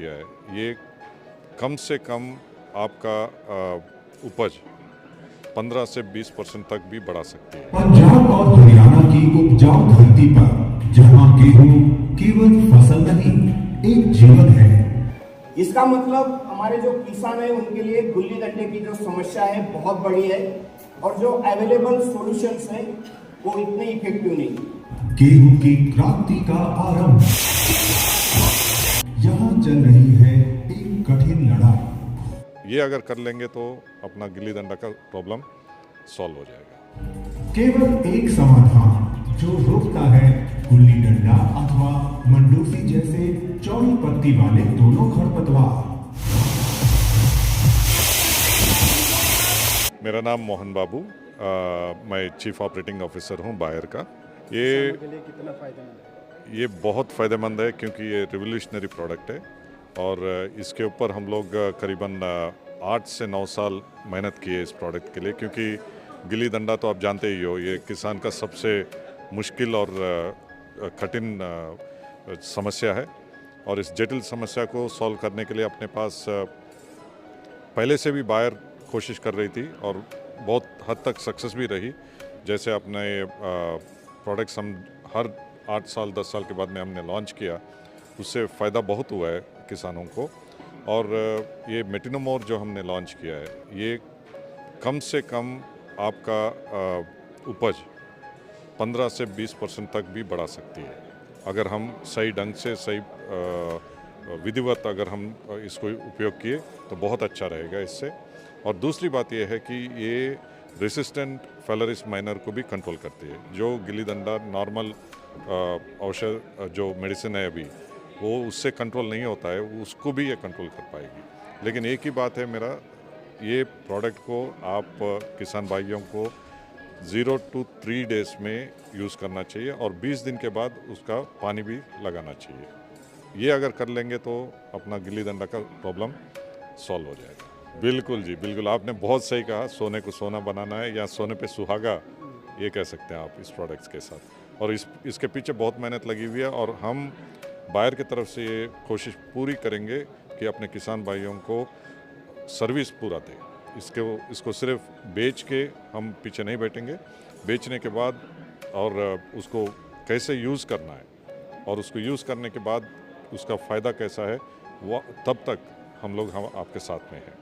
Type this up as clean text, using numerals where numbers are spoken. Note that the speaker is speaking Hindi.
किया है। ये कम से कम आपका उपज 15 से 20% तक भी बढ़ा सकती है। पंजाब और हरियाणा की उपजाऊ धरती पर जहां गेहूं केवल फसल नहीं, एक जीवन है। इसका मतलब हमारे जो किसान है उनके लिए गुल्ली डंडे की जो समस्या है बहुत बड़ी है और जो अवेलेबल सॉल्यूशंस है वो इतने इफेक्टिव नहीं। गेहूं की क्रांति का आरंभ, यहाँ चल रही है एक कठिन लड़ाई। ये अगर कर लेंगे तो अपना गिल्ली डंडा का प्रॉब्लम सॉल्व हो जाएगा। केवल एक समाधान जो रोकता है गुल्ली डंडा अथवा मंडूसी जैसे चौड़ी पत्ती वाले दोनों खरपतवार। मेरा नाम मोहन बाबू, मैं चीफ ऑपरेटिंग ऑफिसर हूँ बायर का। ये कितना फायदेमंद है? ये बहुत फ़ायदेमंद है क्योंकि ये रिवोल्यूशनरी प्रोडक्ट है और इसके ऊपर हम लोग करीबन 8 से 9 साल मेहनत किए इस प्रोडक्ट के लिए, क्योंकि गिल्ली डंडा तो आप जानते ही हो, ये किसान का सबसे मुश्किल और कठिन समस्या है और इस जटिल समस्या को सॉल्व करने के लिए अपने पास पहले से भी बायर कोशिश कर रही थी और बहुत हद तक सक्सेस भी रही। जैसे अपने प्रोडक्ट्स हम हर 8 साल 10 साल के बाद में हमने लॉन्च किया, उससे फ़ायदा बहुत हुआ है किसानों को। और ये मेटिनोमोर जो हमने लॉन्च किया है, ये कम से कम आपका उपज 15 से 20% तक भी बढ़ा सकती है अगर हम सही ढंग से, सही विधिवत अगर हम इसको उपयोग किए तो बहुत अच्छा रहेगा इससे। और दूसरी बात यह है कि ये रेसिस्टेंट फेलरिस माइनर को भी कंट्रोल करती है। जो गिल्ली डंडा नॉर्मल औषध जो मेडिसिन है अभी वो उससे कंट्रोल नहीं होता है, उसको भी ये कंट्रोल कर पाएगी। लेकिन एक ही बात है मेरा, ये प्रोडक्ट को आप किसान भाइयों को 0 to 3 डेज़ में यूज़ करना चाहिए और 20 दिन के बाद उसका पानी भी लगाना चाहिए। ये अगर कर लेंगे तो अपना गिल्ली डंडा का प्रॉब्लम सॉल्व हो जाएगा। बिल्कुल जी, बिल्कुल आपने बहुत सही कहा। सोने को सोना बनाना है या सोने पे सुहागा, ये कह सकते हैं आप इस प्रोडक्ट्स के साथ। और इसके पीछे बहुत मेहनत लगी हुई है और हम बायर की तरफ से ये कोशिश पूरी करेंगे कि अपने किसान भाइयों को सर्विस पूरा दें। इसको सिर्फ बेच के हम पीछे नहीं बैठेंगे, बेचने के बाद और उसको कैसे यूज़ करना है और उसको यूज़ करने के बाद उसका फ़ायदा कैसा है, वो तब तक हम लोग आपके साथ में हैं।